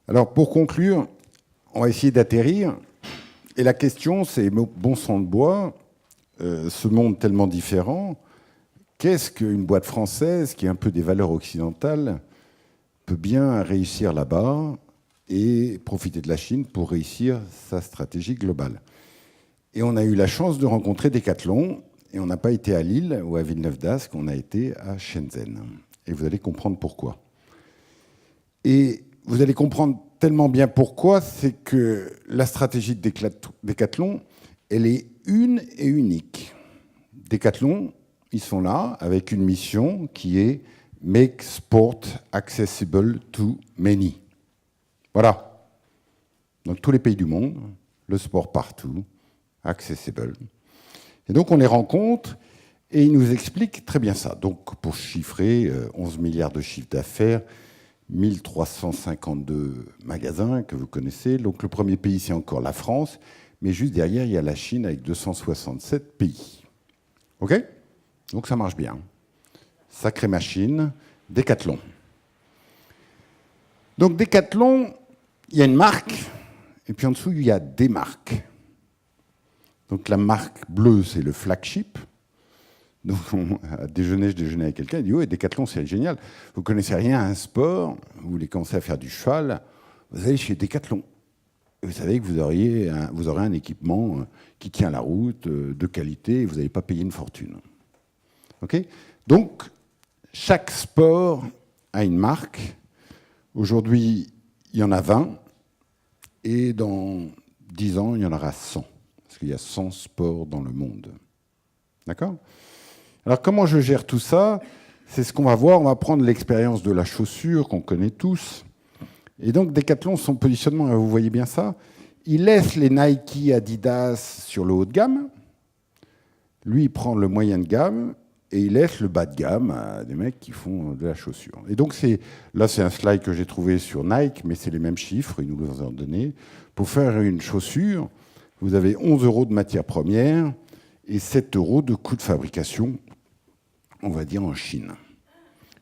Alors, pour conclure, on va essayer d'atterrir. Et la question, c'est, bon sang de bois, ce monde tellement différent, qu'est-ce qu'une boîte française qui a un peu des valeurs occidentales peut bien réussir là-bas et profiter de la Chine pour réussir sa stratégie globale? Et on a eu la chance de rencontrer Decathlon, et on n'a pas été à Lille ou à Villeneuve-d'Ascq, on a été à Shenzhen. Et vous allez comprendre pourquoi. Et vous allez comprendre tellement bien pourquoi, c'est que la stratégie de Decathlon, elle est une et unique. Decathlon, ils sont là avec une mission qui est « Make sport accessible to many ». Voilà. Dans tous les pays du monde, le sport partout, accessible. Et donc on les rencontre et ils nous expliquent très bien ça. Donc pour chiffrer, 11 milliards de chiffre d'affaires, 1352 magasins que vous connaissez. Donc le premier pays, c'est encore la France, mais juste derrière, il y a la Chine avec 267 pays. OK? Donc ça marche bien. Sacrée machine, Decathlon. Donc Decathlon, il y a une marque, et puis en dessous, il y a des marques. Donc la marque bleue, c'est le flagship. Donc à déjeuner, je déjeunais avec quelqu'un, il dit « Ouais, Decathlon, c'est génial. Vous ne connaissez rien à un sport, vous voulez commencer à faire du cheval, vous allez chez Decathlon. Et vous savez que vous aurez un équipement qui tient la route, de qualité, et vous n'allez pas payer une fortune. » Okay ? Donc, chaque sport a une marque. Aujourd'hui, il y en a 20, et dans 10 ans, il y en aura 100. Parce qu'il y a 100 sports dans le monde. D'accord ? Alors, comment je gère tout ça? C'est ce qu'on va voir. On va prendre l'expérience de la chaussure qu'on connaît tous. Et donc, Decathlon, son positionnement, vous voyez bien ça, il laisse les Nike, Adidas sur le haut de gamme. Lui, il prend le moyen de gamme et il laisse le bas de gamme à des mecs qui font de la chaussure. Et donc, là, c'est un slide que j'ai trouvé sur Nike, mais c'est les mêmes chiffres, ils nous les ont donnés. Pour faire une chaussure, vous avez 11 € de matière première et 7 € de coût de fabrication, on va dire en Chine.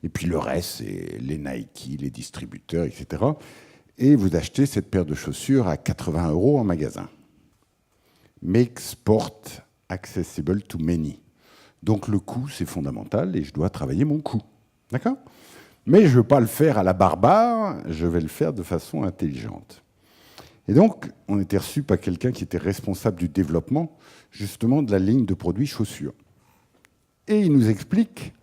Et puis le reste, c'est les Nike, les distributeurs, etc. Et vous achetez cette paire de chaussures à 80 € en magasin. Make sport accessible to many. Donc le coût, c'est fondamental et je dois travailler mon coût. D'accord ? Mais je ne veux pas le faire à la barbare, je vais le faire de façon intelligente. Et donc, on était reçu par quelqu'un qui était responsable du développement, justement, de la ligne de produits chaussures. Et il nous explique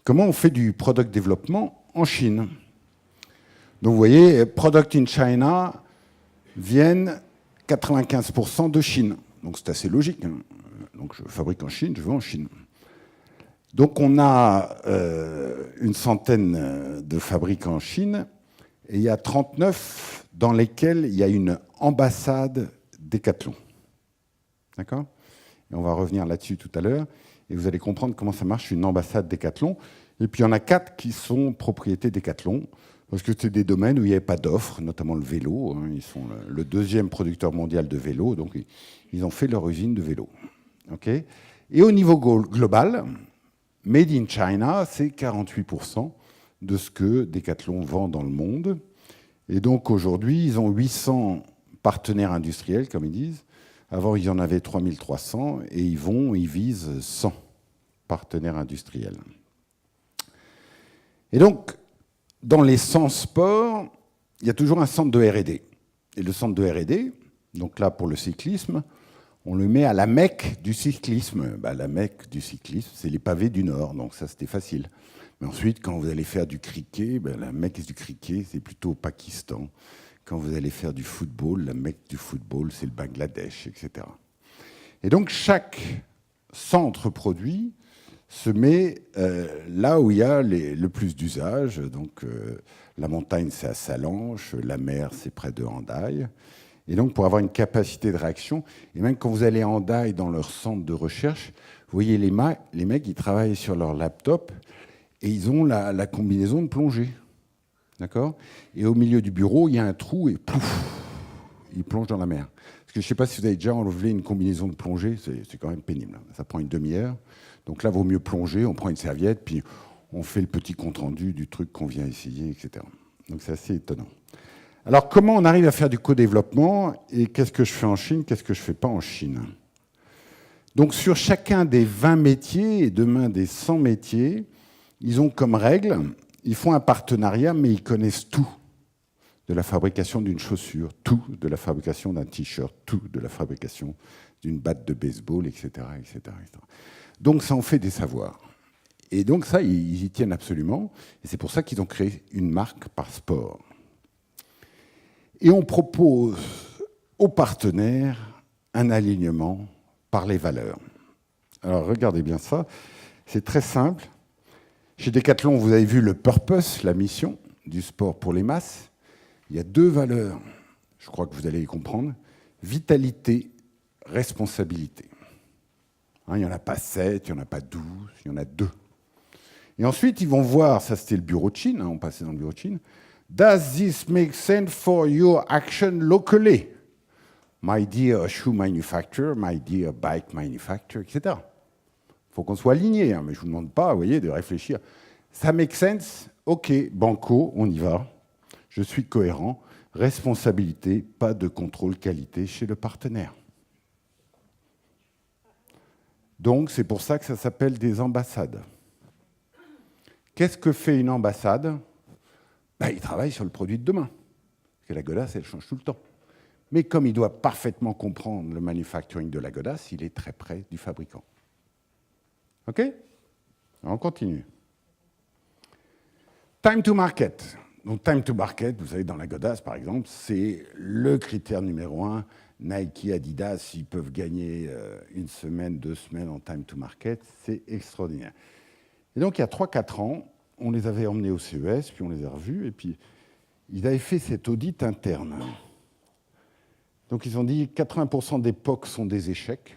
comment on fait du product développement en Chine. Donc vous voyez, Product in China viennent 95% de Chine. Donc c'est assez logique. Hein. Donc je fabrique en Chine, je vends en Chine. Donc on a une centaine de fabriques en Chine et il y a 39 dans lesquels il y a une ambassade Decathlon. D'accord ? Et on va revenir là-dessus tout à l'heure. Et vous allez comprendre comment ça marche, une ambassade Decathlon. Et puis il y en a 4 qui sont propriétés Decathlon, parce que c'est des domaines où il n'y avait pas d'offres, notamment le vélo. Hein. Ils sont le deuxième producteur mondial de vélo, donc ils ont fait leur usine de vélo. Okay ? Et au niveau global, Made in China, c'est 48% de ce que Decathlon vend dans le monde. Et donc aujourd'hui, ils ont 800 partenaires industriels, comme ils disent. Avant, ils en avaient 3300 et ils visent 100 partenaires industriels. Et donc, dans les 100 sports, il y a toujours un centre de R&D. Et le centre de R&D, donc là pour le cyclisme, on le met à la Mecque du cyclisme. La Mecque du cyclisme, c'est les pavés du Nord, donc ça c'était facile. Mais ensuite, quand vous allez faire du cricket, la Mecque du cricket, c'est plutôt au Pakistan. Quand vous allez faire du football, la Mecque du football, c'est le Bangladesh, etc. Et donc, chaque centre produit se met là où il y a le plus d'usage. Donc, la montagne, c'est à Sallanches, la mer, c'est près de Hendaye. Et donc, pour avoir une capacité de réaction, et même quand vous allez à Hendaye dans leur centre de recherche, vous voyez les mecs, ils travaillent sur leur laptop et ils ont la combinaison de plongée. D'accord ? Et au milieu du bureau, il y a un trou et pouf, ils plongent dans la mer. Parce que je ne sais pas si vous avez déjà enlevé une combinaison de plongée, c'est quand même pénible. Ça prend une demi-heure. Donc là, il vaut mieux plonger, on prend une serviette, puis on fait le petit compte-rendu du truc qu'on vient essayer, etc. Donc c'est assez étonnant. Alors, comment on arrive à faire du co-développement et qu'est-ce que je fais en Chine, qu'est-ce que je ne fais pas en Chine? Donc, sur chacun des 20 métiers et demain des 100 métiers, ils ont comme règle, ils font un partenariat, mais ils connaissent tout de la fabrication d'une chaussure, tout de la fabrication d'un t-shirt, tout de la fabrication d'une batte de baseball, etc., etc., etc. Donc, ça en fait des savoirs. Et donc, ça, ils y tiennent absolument. Et c'est pour ça qu'ils ont créé une marque par sport. Et on propose aux partenaires un alignement par les valeurs. Alors, regardez bien ça. C'est très simple. Chez Decathlon, vous avez vu le purpose, la mission du sport pour les masses. Il y a 2 valeurs, je crois que vous allez les comprendre. Vitalité, responsabilité. Il n'y en a pas 7, il n'y en a pas 12, il y en a 2. Et ensuite, ils vont voir, ça c'était le bureau de Chine, on passait dans le bureau de Chine, Does this make sense for your action locally? My dear shoe manufacturer, my dear bike manufacturer, etc. Il faut qu'on soit aligné, mais je ne vous demande pas, vous voyez, de réfléchir. Ça make sense? OK, banco, on y va. Je suis cohérent. Responsabilité, pas de contrôle qualité chez le partenaire. Donc, c'est pour ça que ça s'appelle des ambassades. Qu'est-ce que fait une ambassade? Il travaille sur le produit de demain. Parce que la godasse, elle change tout le temps. Mais comme il doit parfaitement comprendre le manufacturing de la godasse, il est très près du fabricant. OK? Alors on continue. Time to market. Donc, time to market, vous savez, dans la godasse, par exemple, c'est le critère numéro 1. Nike, Adidas, ils peuvent gagner 1 semaine, 2 semaines en time to market. C'est extraordinaire. Et donc, il y a 3-4 ans, on les avait emmenés au CES, puis on les a revus, et puis ils avaient fait cet audit interne. Donc, ils ont dit 80% des POC sont des échecs.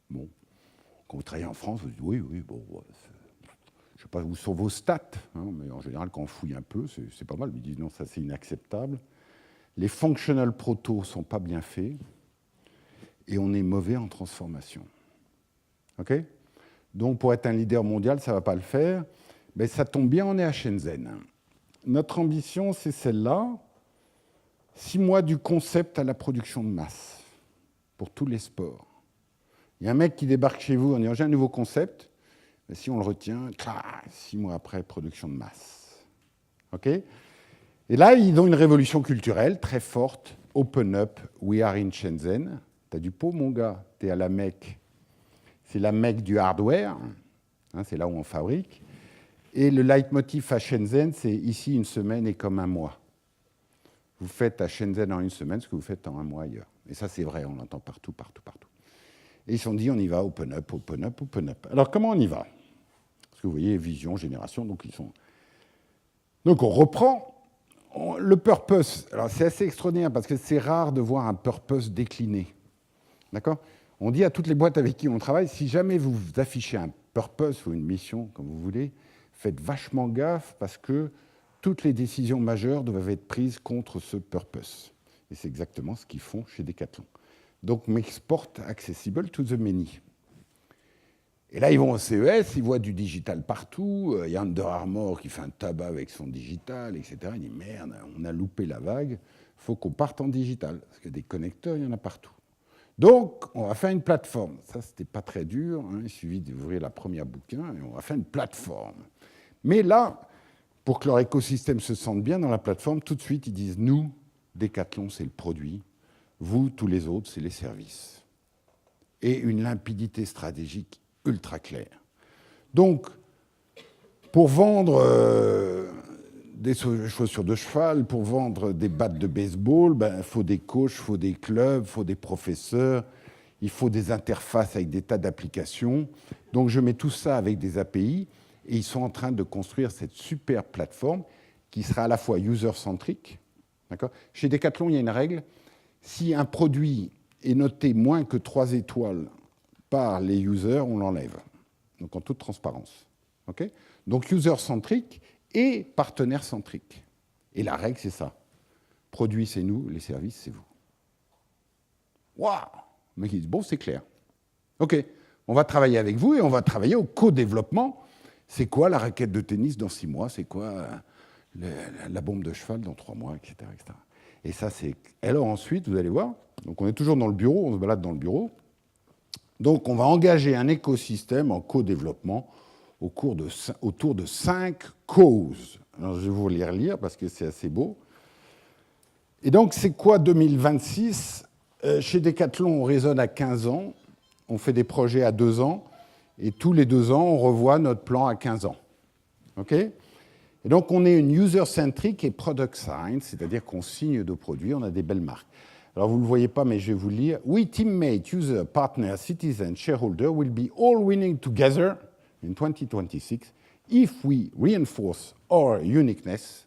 Bon, quand vous travaillez en France, vous dites oui, bon, je ne sais pas où sont vos stats, mais en général, quand on fouille un peu, c'est pas mal. Ils disent non, ça c'est inacceptable. Les functional protos ne sont pas bien faits, et on est mauvais en transformation. OK? Donc, pour être un leader mondial, ça ne va pas le faire. Mais ça tombe bien, on est à Shenzhen. Notre ambition, c'est celle-là. 6 mois du concept à la production de masse, pour tous les sports. Il y a un mec qui débarque chez vous en disant « j'ai un nouveau concept », mais si on le retient, 6 mois après, production de masse. OK? Et là, ils ont une révolution culturelle très forte. Open up, we are in Shenzhen. T'as du pot, mon gars, t'es à la Mecque. C'est la Mecque du hardware, c'est là où on fabrique. Et le leitmotiv à Shenzhen, c'est ici 1 semaine est comme 1 mois. Vous faites à Shenzhen en 1 semaine ce que vous faites en 1 mois ailleurs. Et ça, c'est vrai, on l'entend partout, partout, partout. Et ils se sont dit, on y va, open up, open up, open up. Alors, comment on y va? Parce que vous voyez, vision, génération, donc ils sont... Donc, on reprend le purpose. Alors, c'est assez extraordinaire, parce que c'est rare de voir un purpose décliné. D'accord? On dit à toutes les boîtes avec qui on travaille, si jamais vous affichez un purpose ou une mission, comme vous voulez, faites vachement gaffe parce que toutes les décisions majeures doivent être prises contre ce purpose. Et c'est exactement ce qu'ils font chez Decathlon. Donc, make sport accessible to the many. Et là, ils vont au CES, ils voient du digital partout. Il y a Under Armour qui fait un tabac avec son digital, etc. Ils disent, merde, on a loupé la vague, il faut qu'on parte en digital. Parce que des connecteurs, il y en a partout. Donc, on va faire une plateforme. Ça, c'était pas très dur. Il suffit d'ouvrir la première bouquin et on va faire une plateforme. Mais là, pour que leur écosystème se sente bien dans la plateforme, tout de suite, ils disent, nous, Decathlon, c'est le produit. Vous, tous les autres, c'est les services. Et une limpidité stratégique ultra claire. Donc, pour vendre des chaussures de cheval, pour vendre des battes de baseball, il faut des coachs, il faut des clubs, il faut des professeurs, il faut des interfaces avec des tas d'applications. Donc, je mets tout ça avec des API et ils sont en train de construire cette super plateforme qui sera à la fois user-centrique. D'accord ? Chez Decathlon, il y a une règle. Si un produit est noté moins que 3 étoiles par les users, on l'enlève. Donc, en toute transparence. Okay ? Donc, user-centrique et partenaire-centrique. Et la règle, c'est ça. Produit, c'est nous, les services, c'est vous. Waouh! Le mec, il dit, bon, c'est clair. OK, on va travailler avec vous et on va travailler au co-développement. C'est quoi la raquette de tennis dans 6 mois? C'est quoi la bombe de cheval dans 3 mois, etc., etc. Et ça, c'est... Alors ensuite, vous allez voir, donc on est toujours dans le bureau, on se balade dans le bureau. Donc on va engager un écosystème en co-développement autour de 5 causes. Alors je vais vous les relire parce que c'est assez beau. Et donc c'est quoi 2026 ? Chez Decathlon, on raisonne à 15 ans, on fait des projets à 2 ans, et tous les 2 ans, on revoit notre plan à 15 ans. OK ? Et donc on est une user-centric et product science, c'est-à-dire qu'on signe de produits, on a des belles marques. Alors vous ne le voyez pas, mais je vais vous le lire. We, teammate, user, partner, citizen, shareholder will be all winning together in 2026 if we reinforce our uniqueness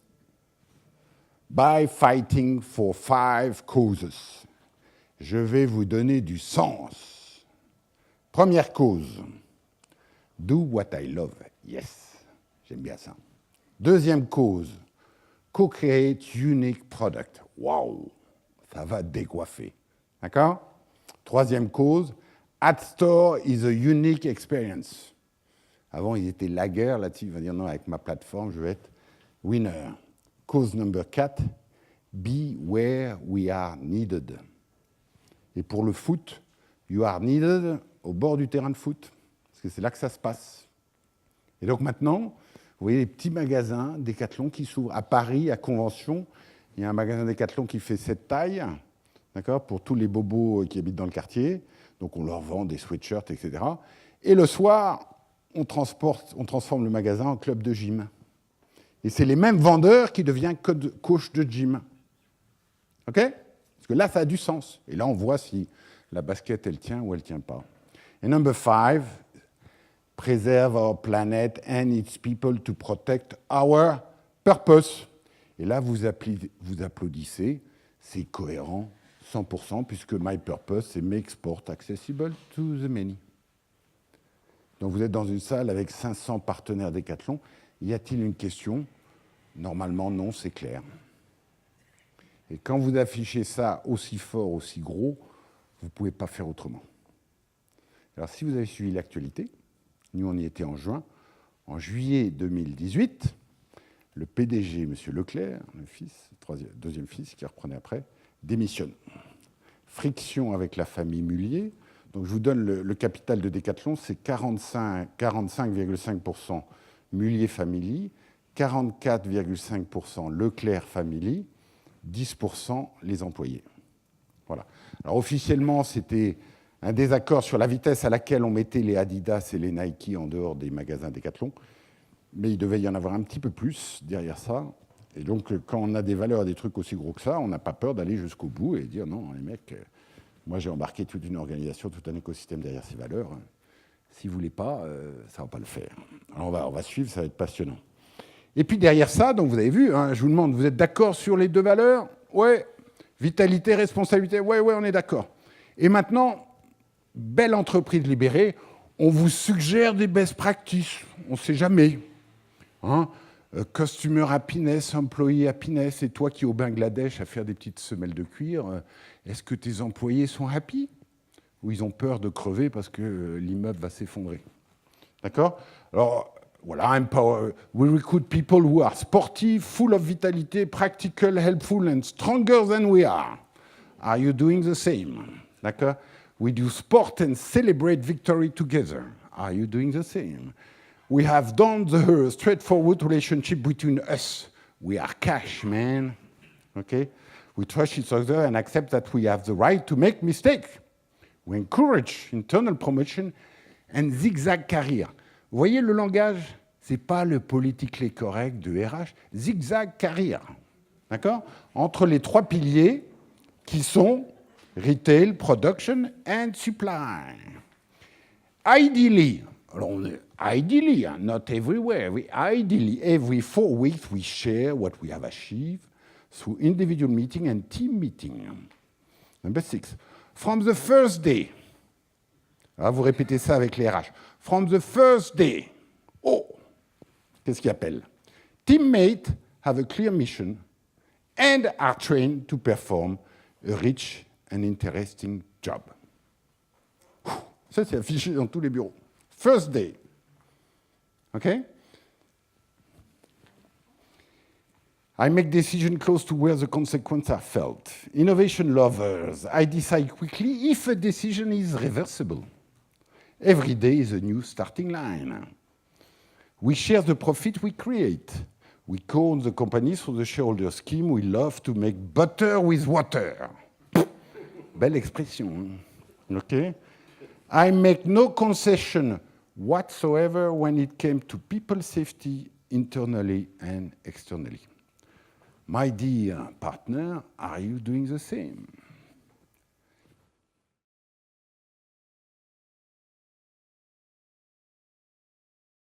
by fighting for 5 causes. Je vais vous donner du sens. Première cause, do what I love. Yes, j'aime bien ça. Deuxième cause, co-create unique product. Wow, ça va décoiffer. D'accord ? Troisième cause, at store is a unique experience. Avant, ils étaient laggers là-dessus. Ils vont dire non, avec ma plateforme, je vais être winner. Cause number 4, be where we are needed. Et pour le foot, you are needed au bord du terrain de foot, parce que c'est là que ça se passe. Et donc maintenant, vous voyez les petits magasins Decathlon qui s'ouvrent. À Paris, à Convention, il y a un magasin Decathlon qui fait cette taille, d'accord, pour tous les bobos qui habitent dans le quartier. Donc on leur vend des sweatshirts, etc. Et le soir, on transforme le magasin en club de gym. Et c'est les mêmes vendeurs qui deviennent coach de gym. OK ? Parce que là, ça a du sens. Et là, on voit si la basket, elle tient ou elle ne tient pas. Et number 5, preserve our planet and its people to protect our purpose. Et là, vous applaudissez. C'est cohérent, 100%, puisque my purpose, c'est make sport accessible to the many. Donc vous êtes dans une salle avec 500 partenaires Decathlon. Y a-t-il une question ? Normalement, non, c'est clair. Et quand vous affichez ça aussi fort, aussi gros, vous ne pouvez pas faire autrement. Alors, si vous avez suivi l'actualité, nous, on y était en juin. En juillet 2018, le PDG, M. Leclerc, le fils, deuxième fils, qui reprenait après, démissionne. Friction avec la famille Mullier. Donc, je vous donne le capital de Decathlon, c'est 45,5% Mullier Family, 44,5% Leclerc Family, 10% les employés. Voilà. Alors officiellement, c'était un désaccord sur la vitesse à laquelle on mettait les Adidas et les Nike en dehors des magasins Decathlon, mais il devait y en avoir un petit peu plus derrière ça. Et donc, quand on a des valeurs et des trucs aussi gros que ça, on n'a pas peur d'aller jusqu'au bout et dire non, les mecs, moi j'ai embarqué toute une organisation, tout un écosystème derrière ces valeurs. Si vous ne voulez pas, ça ne va pas le faire. Alors on va suivre, ça va être passionnant. Et puis derrière ça, donc vous avez vu, hein, je vous demande, vous êtes d'accord sur les 2 valeurs ? Ouais. Vitalité, responsabilité ? Ouais, on est d'accord. Et maintenant, belle entreprise libérée, on vous suggère des best practices. On ne sait jamais. Hein ? Customer happiness, employee happiness, et toi qui es au Bangladesh à faire des petites semelles de cuir, est-ce que tes employés sont happy ? Ou ils ont peur de crever parce que l'immeuble va s'effondrer ? D'accord ? Alors, voilà, we recruit people who are sportive, full of vitality, practical, helpful and stronger than we are. Are you doing the same? D'accord? We do sport and celebrate victory together. Are you doing the same? We have done the straightforward relationship between us. We are cash, man. Okay? We trust each other and accept that we have the right to make mistakes. We encourage internal promotion and zigzag career. Vous voyez le langage ? Ce n'est pas le politically correct de RH. Zigzag career. D'accord ? Entre les 3 piliers qui sont retail, production and supply. Ideally, not everywhere, ideally, every 4 weeks, we share what we have achieved through individual meeting and team meeting. Number 6, from the first day, alors vous répétez ça avec les RH, from the first day, qu'est-ce qu'il appelle? Teammates have a clear mission and are trained to perform a rich and interesting job. Ça, c'est affiché dans tous les bureaux. First day. OK? I make decisions close to where the consequences are felt. Innovation lovers, I decide quickly if a decision is reversible. Every day is a new starting line. We share the profit we create. We co-own the companies through the shareholder scheme. We love to make butter with water. Belle expression. Okay? I make no concession whatsoever when it came to people's safety internally and externally. My dear partner, are you doing the same?